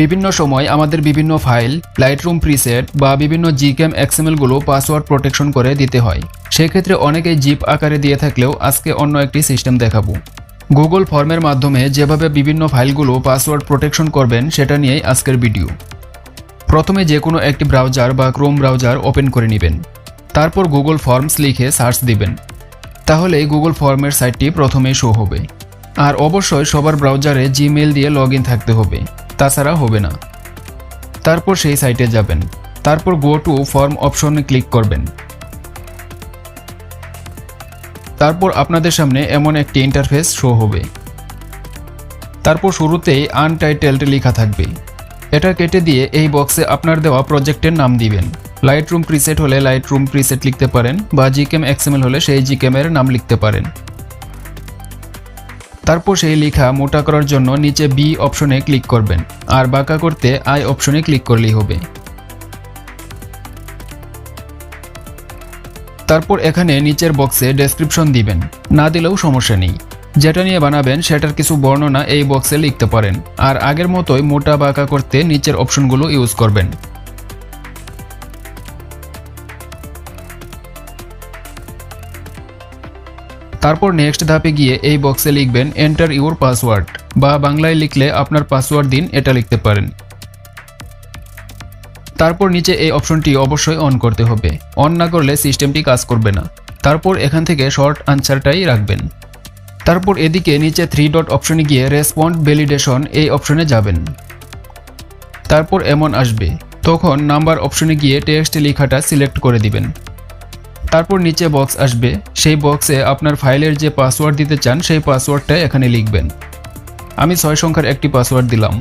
বিভিন্ন সময় আমাদের বিভিন্ন ফাইল, লাইটরুম প্রিসেট বা বিভিন্ন জিকেম এক্সএমএলগুলো পাসওয়ার্ড প্রোটেকশন করে দিতে হয়। সেক্ষেত্রে অনেকেই জিপ আকারে দিয়ে থাকলেও আজকে অন্য একটি সিস্টেম দেখাবো। গুগল ফর্মের মাধ্যমে যেভাবে বিভিন্ন ফাইলগুলো পাসওয়ার্ড প্রোটেকশন করবেন সেটা নিয়েই আজকের ভিডিও। প্রথমে যে কোনো একটি ব্রাউজার বা ক্রোম ব্রাউজার ওপেন করে নেবেন। তারপর গুগল ফর্মস লিখে সার্চ দিবেন। তাহলেই গুগল ফর্মের সাইটটি প্রথমেই শো হবে। আর অবশ্যই সবার ব্রাউজারে জিমেইল দিয়ে লগ ইন থাকতে হবে, তাছাড়া হবে না। তারপর সেই সাইটে যাবেন। তারপর গো টু ফর্ম অপশনে ক্লিক করবেন। তারপর আপনাদের সামনে এমন একটি ইন্টারফেস শো হবে। তারপর শুরুতেই আনটাইটেলড লেখা থাকবে। এটা কেটে দিয়ে এই বক্সে আপনার দেওয়া প্রজেক্টের নাম দিবেন। লাইটরুম প্রিসেট হলে লাইটরুম প্রিসেট লিখতে পারেন বা জিকেম এক্সএমএল হলে সেই জিকেমের নাম লিখতে পারেন। তারপর সেই লেখা মোটা করার জন্য নিচে বি অপশনে ক্লিক করবেন আর বাঁকা করতে আই অপশনে ক্লিক করলেই হবে। তারপর এখানে নিচের বক্সে ডেসক্রিপশন দিবেন, না দিলেও সমস্যা নেই। যেটা নিয়ে বানাবেন সেটার কিছু বর্ণনা এই বক্সে লিখতে পারেন আর আগের মতোই মোটা বাঁকা করতে নিচের অপশনগুলো ইউজ করবেন। তারপর নেক্সট ধাপে গিয়ে এই বক্সে লিখবেন এন্টার ইউর পাসওয়ার্ড, বা বাংলায় লিখলে আপনার পাসওয়ার্ড দিন এটা লিখতে পারেন। তারপর নিচে এই অপশনটি অবশ্যই অন করতে হবে, অন না করলে সিস্টেমটি কাজ করবে না। তারপর এখান থেকে শর্ট আনসারটাই রাখবেন। তারপর এদিকে নিচে 3 ডট অপশনে গিয়ে রেসপন্ড ভ্যালিডেশন এই অপশনে যাবেন। তারপর এমন আসবে, তখন নাম্বার অপশনে গিয়ে টেক্সট লেখাটা সিলেক্ট করে দিবেন। তারপর নিচে বক্স আসবে, সেই বক্সে আপনার ফাইলের যে পাসওয়ার্ড দিতে চান সেই পাসওয়ার্ডটা এখানে লিখবেন। আমি 6 সংখ্যার একটি পাসওয়ার্ড দিলাম।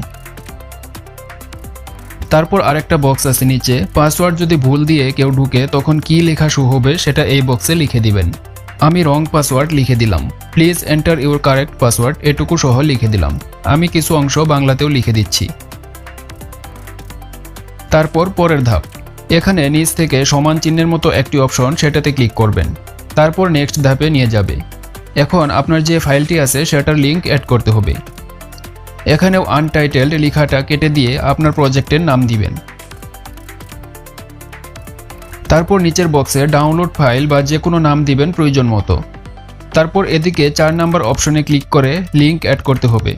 তারপর আরেকটা বক্স আছে নিচে, পাসওয়ার্ড যদি ভুল দিয়ে কেউ ঢুকে তখন কি লেখা শো হবে সেটা এই বক্সে লিখে দিবেন। আমি রং পাসওয়ার্ড লিখে দিলাম। Please enter your correct password এটুকু সহ লিখে দিলাম। আমি কিছু অংশ বাংলাতেও লিখে দিচ্ছি। তারপর পরের ধাপ, এখানে নিচ থেকে সমান চিহ্নের মতো একটি অপশন, সেটাতে ক্লিক করবেন। তারপর নেক্সট ধাপে নিয়ে যাবে। এখন আপনার যে ফাইলটি আছে সেটার লিঙ্ক অ্যাড করতে হবে। এখানেও আনটাইটেলড লেখাটা কেটে দিয়ে আপনার প্রজেক্টের নাম দিবেন। তারপর নিচের বক্সে ডাউনলোড ফাইল বা যে কোনো নাম দিবেন প্রয়োজন মতো। তারপর এদিকে 4 নাম্বার অপশনে ক্লিক করে লিঙ্ক অ্যাড করতে হবে।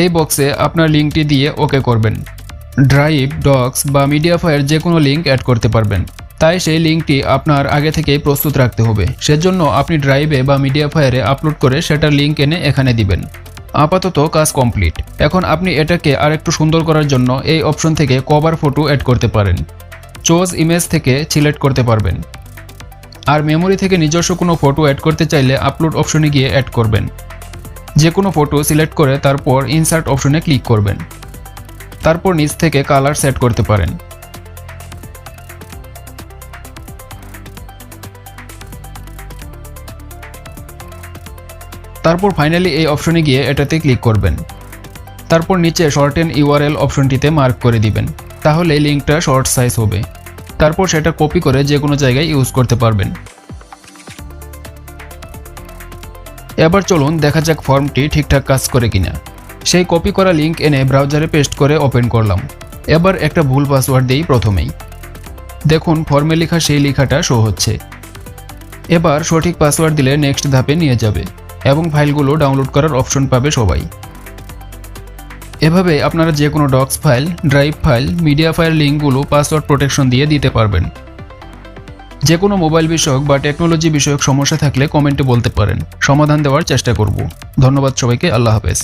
এই বক্সে আপনার লিঙ্কটি দিয়ে ওকে করবেন। ড্রাইভ, ডক্স বা মিডিয়াফায়ার যে কোনো লিঙ্ক অ্যাড করতে পারবেন, তাই সেই লিঙ্কটি আপনার আগে থেকেই প্রস্তুত রাখতে হবে। সেজন্য আপনি ড্রাইভে বা মিডিয়াফায়ারে আপলোড করে সেটার লিঙ্ক এনে এখানে দিবেন। আপাতত কাজ কমপ্লিট। এখন আপনি এটাকে আরেকটু সুন্দর করার জন্য এই অপশন থেকে কভার ফটো অ্যাড করতে পারেন। চোজ ইমেজ থেকে সিলেক্ট করতে পারবেন। আর মেমোরি থেকে নিজস্ব কোনো ফটো অ্যাড করতে চাইলে আপলোড অপশনে গিয়ে অ্যাড করবেন। যে কোনো ফটো সিলেক্ট করে তারপর ইনসার্ট অপশনে ক্লিক করবেন। তারপর নিচ থেকে কালার সেট করতে পারেন। তারপর ফাইনালি এই অপশনে গিয়ে এটাতে ক্লিক করবেন। তারপর নিচে শর্টেন ইউআরএল অপশনটিতে মার্ক করে দিবেন, তাহলে লিঙ্কটা শর্ট সাইজ হবে। তারপর সেটা কপি করে যে কোনো জায়গায় ইউজ করতে পারবেন। এবার চলুন দেখা যাক ফর্মটি ঠিকঠাক কাজ করে কিনা। সেই কপি করা লিঙ্ক এনে ব্রাউজারে পেস্ট করে ওপেন করলাম। এবার একটা ভুল পাসওয়ার্ড দিই প্রথমেই। দেখুন ফর্মে লেখা সেই লেখাটা শো হচ্ছে। এবার সঠিক পাসওয়ার্ড দিলে নেক্সট ধাপে নিয়ে যাবে এবং ফাইলগুলো ডাউনলোড করার অপশন পাবে সবাই। এভাবে আপনারা যে কোনো docs file, drive file, MediaFire লিঙ্কগুলো পাসওয়ার্ড প্রোটেকশন দিয়ে দিতে পারবেন। যে কোনো মোবাইল বিষয়ক বা টেকনোলজি বিষয়ক সমস্যা থাকলে কমেন্টে বলতে পারেন, সমাধান দেওয়ার চেষ্টা করব। ধন্যবাদ সবাইকে, আল্লাহ হাফেজ।